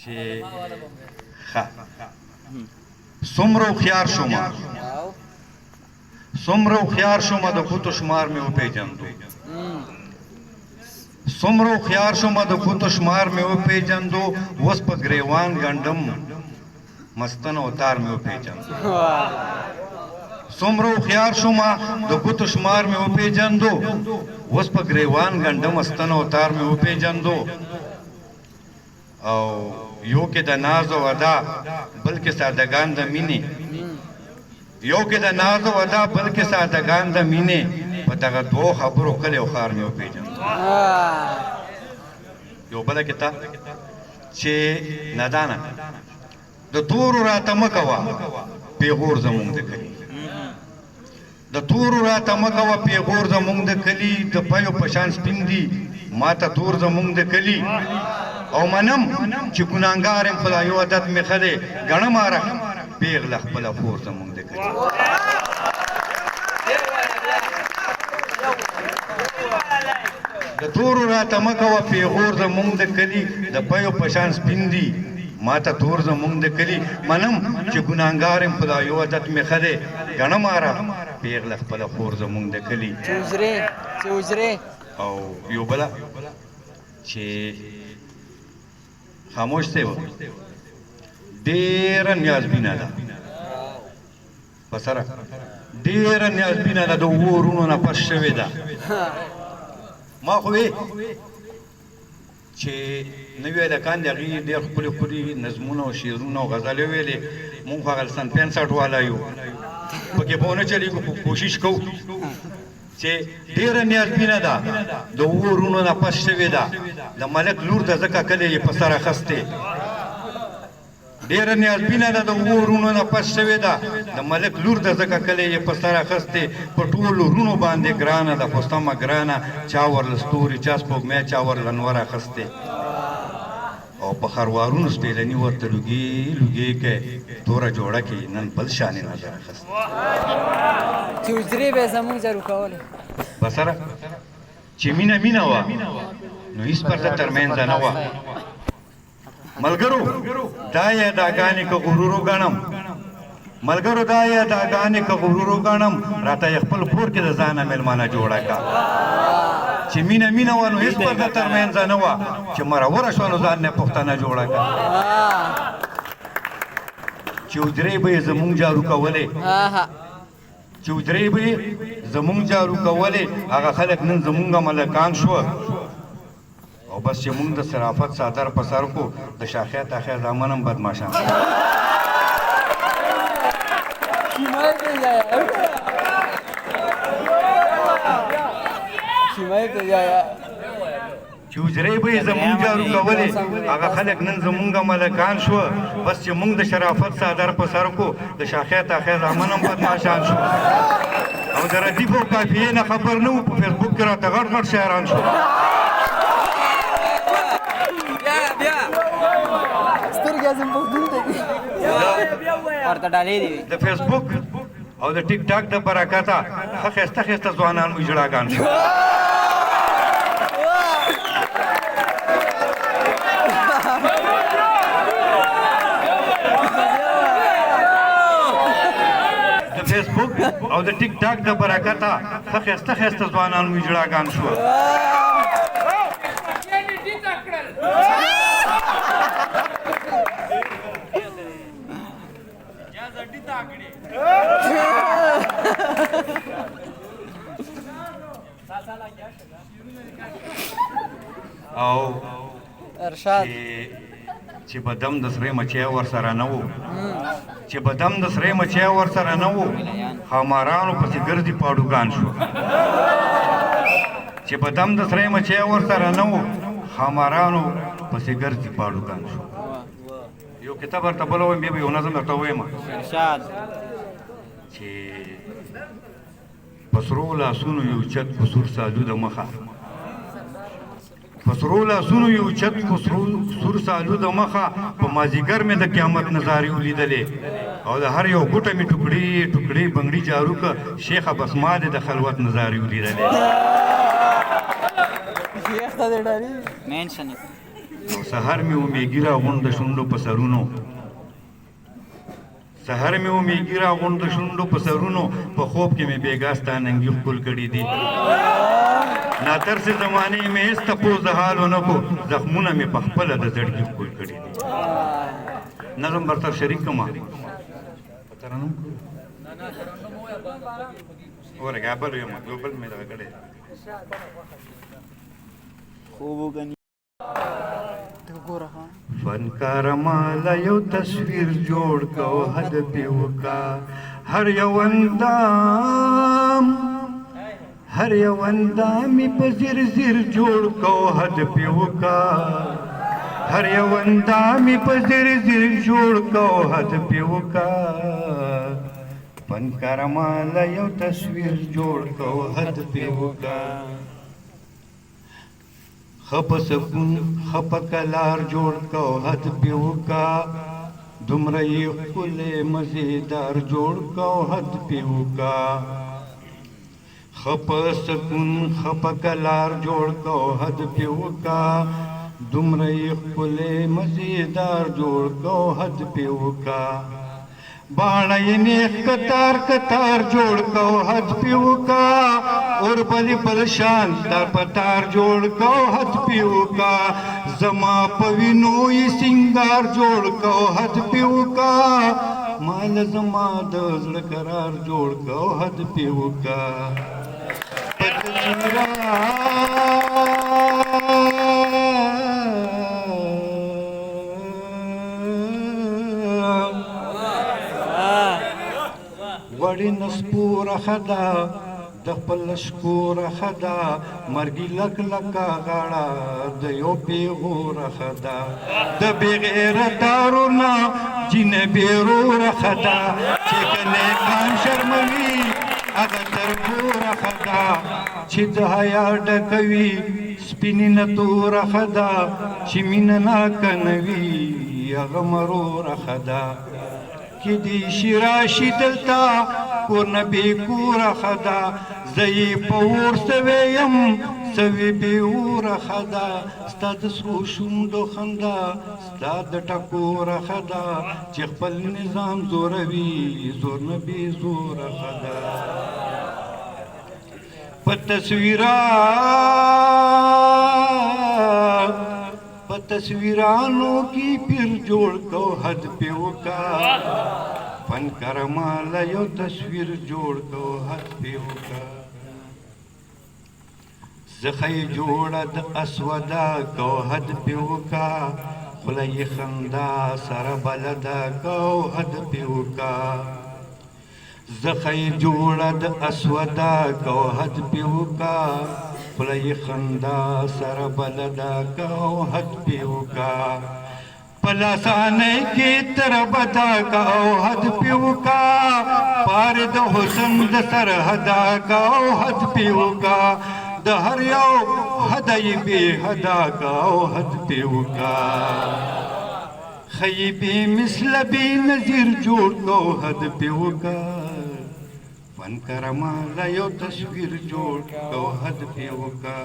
چې څومره هوښیار شومه څومره هوښیار شومه د ګوتو شمار مې وپېژندو څومره هوښیار شومه د ګوتو شمار مې وپېژندو اوس په ګریوان ګنډم مستن او تار مې وپېژندو څومره هوښیار شومه د ګوتو شمار مې وپېژندو اوس په ګریوان ګنډم مستن او تار مې وپېژندو او یو کې د ناز او ادا بلکې سادهګان د مینې یو کې د ناز او ادا بلکې سادهګان د مینې په دغه دوو خبرو کلی او ښار مې وپېژندو یو بله کې ته چې ندانه د تورو راته مه کوه پیغور زمونږ د کلي د تورو راته مه کوه پیغور زمونږ د کلي د پیو په شان سپین دي ما ته تور زمونږ د کلي او منم چې ګناهګار یم خو دا یو عادت مې ښه دی ګڼم اره پېغله خپله خور زمونږ د کلي د تورو راته مه کوه پیغور زمونږ د کلي د پیو په شان سپین دي ما ته تور زمونږ د کلي منم چې ګناهګار یم خو دا یو عادت مې ښه دی ګڼم اره پېغله خپله خور زمونږ د کلي او یو بله چې خاموش دی ډېره نیازبینه ده بسره ډېره نیازبینه ده د اوو ورونو نه پس شوې ده ما خو وې چې نوي هلکان دي هغې ډېر ښکلي ښکلي نظمونه او شعرونه او غزلې ویلې مونږ خو هغه سن 65 والا یو پکې به ونه چلېږو خو کوشش کوو چې ډېره نیازبینه ده د اوو ورونو نه پس شوې ده د ملک لور ده ځکه کلی یې په سر اخیستې ډېره نیازبینه ده د اوو ورونو نه پس شوې ده د ملک لور ده ځکه کلی یې په سر اخیستې په ټولو ورونو باندې ګرانه ده خو سمه ګرانه چا ورله ستوري چا سپوږمۍ چا ورله نور اخیستې او په خروارونو سپېلني ورته لوګي لوګي کې توره جوړه کې نن بل شانې نظر اخیستې چې اجرې به زمونږ جارو کولې بسره چې مینه مینه وه نو هېڅ پرده تر منځه نه وه ملګرو دا یاداګانې که غرور وګڼم ملګرو دا یاداګانې که غرور وګڼم راته یې خپل کور کې د ځانه مېلمانه جوړه کړه چې مینه مینه وه نو هېڅ پرده تر منځه نه وه چې مروره شوه نو ځان نه پښتنه جوړه کړه چې اجرې به یې زمونږ جارو کولې چې اجرې به یې زمونږ جارو کولې هغه خلک نن زمونږ ملکان شوه او بس چې مونږ د صرافت څادر په سر کو د شاخې تاخې زامن هم بدماشان چې اجرې به یې زمونږ جارو کولې هغه خلک نن زمونږ ملکان شوه بس چې مونږ د شرافت څادر په سر کو د شاخې تاخې زامن هم بدماشان شو او د ردیف او قافیې نه خبر نه وو په فیسبوک کې راته غټ غټ شاعران شو د فیسبوک او د ټیک ټاک د برکته ښه ښایسته ښایسته ځوانان مو ژړاګان شو د فیسبوک او د ټیک ټاک د برکته ښه ښایسته ښایسته ځوانان مو ژړاګان شو او ارشاد چې بدم د سرې مچۍ ورسره نه وو چې بدم د سرې مچۍ ورسره نه وو خامارانو پسې ګرځي پاډوګان شو چې بدم د سرې مچۍ ورسره نه وو خامارانو پسې ګرځي پاډوګان شو یو کتاب ورته بل وایم بیا به یو نظم درته ووایم چې په سرو لاسونو یو چت په سور سالو د مخه په سرو لاسونو یو چت په سور سالو د مخه په مازدیګر مې د قیامت نظارې ولیدلې او د هر یو ګوټه مې ټوکړې ټوکړې بنګړي جارو که شیخه بس ما دې د خلوت نظارې ولیدلې او سهار مې ومیږي راغونډ د شونډو په سرونو سهار مې ومیږي راغونډ د شونډو په سرونو په خوب کې مې بېګا ستا ننګي ښکل کړي دي ناترسې زمانې مې هېڅ تپوس د حال ونه کو زخمونه مې په خپله د زړګي ښکل کړي دي نظم برطر شریک کما ترنم ورګه بل یم بل مې دغه کړی خوب وګڼي فنکار مالا یو تصویر جوړ کو حد پی وکا هر یو اندام په زیر زیر جوړ کو حد پی وکا هر یو اندام په زیر زیر جوړ کو حد پی وکا فنکار مالا یو تصویر جوړ کو حد پی وکا خپ سکون خپ کلار جوړ کو حد پی وکا دومره یې ښکلی مزیدار جوړ کو حد پی وکا خپ سکون خپ کلار جوړ کو حد پی وکا دومره یې ښکلی مزیدار جوړ کو حد پی وکا باڼه یې نیغ کتار کتار جوړ کو حد پی وکا اور بلی بل شان تار پتار جوړ کو حد پی وکا زما په وینو یې سنگار جوړ کو حد پی وکا مال زما د زړه قرار جوړ کو حد پی وکا وړي نسپوره خدا د خپل شکوره خدا مرګي لک لکه غاړه د یو پیغوره خدا د بغیرتارو نه جن بیروره خدا چې کله کان شرموي هغه تر ګوره خدا چې د حیا ډکوي سپینې نه توره خدا چې مینه ناکنوي هغه مروره خدا کی دی شراشی دلتا کور نبی کور خدا زی پور سویم سوی بیور خدا ستاد سرو شوندو خندا ستاد ټکور خدا چې خپل نظام زوروي زور نبی زور خدا په تصویرانو کی پیر جوړ کو حد پی وکا فنکار مالا یو تصویر جوړ کو حد پی وکا زخی جوړه د اسودا کو حد پی وکا خلای خندا سره بلدا کو حد پی وکا زخی جوړه د اسودا کو حد پی وکا خلای خندا سره بلدا کو حد پی وکا پلاسانه کی تر بدا کو حد پی وکا پار د حسن د سرحدا کو حد پی وکا د هر یو هدای به حدا کو حد پی وکا خیبی مثل بی نظیر جوړ کو حد پی وکا فنکار مالا یو تصویر جوړ کو حد پی وکا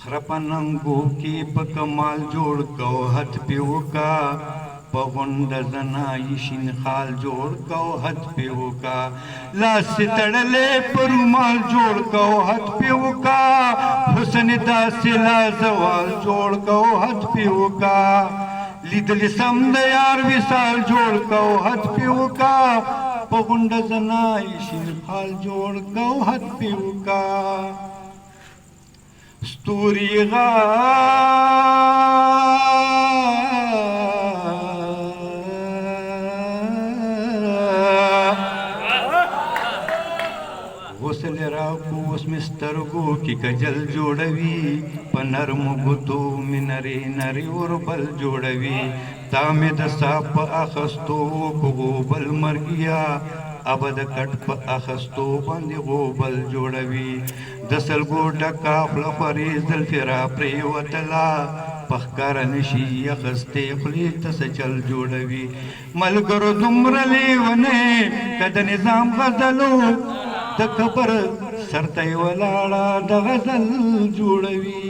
خرپننګو کې په کمال جوړ کو حد پی وکا په غونډه زنای شین خال جوړ کو حد پی وکا لاس تړلې پر مال جوړ کو حد پی وکا حسن داسې لا زوال جوړ کو حد پی وکا لیدل سم د یار وصال جوړ کو حد پی وکا په غونډه زنای شین خال جوړ کو حد پی وکا ستوري غا غسل راکو اوس مسترګو کې کجل جوړوي په نرمو ګوتو مې نري نري وربل جوړوي تا مې د ساپ اخستو په غوبل مرګیا ابد کټ په اخستو باندې غوبل جوړوي د سلګو ډکا خپلې زلفرا پریوتلا پخکار نشي اخستې خلی ته چل جوړوي ملګرو دومره لیونه کده نظام غزلو د خبر سرته ولاړه د غزل جوړوي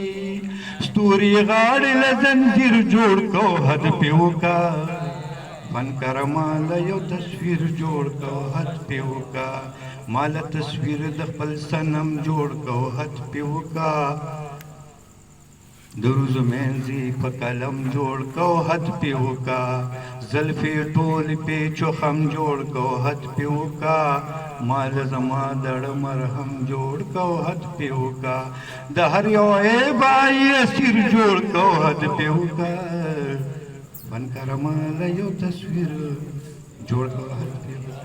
توري غاړې له زنځیر جوړ کو حد پې وکا فنکاره ماله یو تصویر جوړ کو حد پې وکا ماله تصویر د خپل صنم جوړ کو حد پې وکا د روزو منځي په قلم جوړ کو حد پې وکا زلفې ټولې پې چوخم جوړ کو حد پې وکا ماله زما دړه مرهم جوړ کو حد پې وکا د هر یو عیبای اسیر جوړ کو حد پې وکا فنکاره ماله یو تصویر جوړ کو حد پې وکا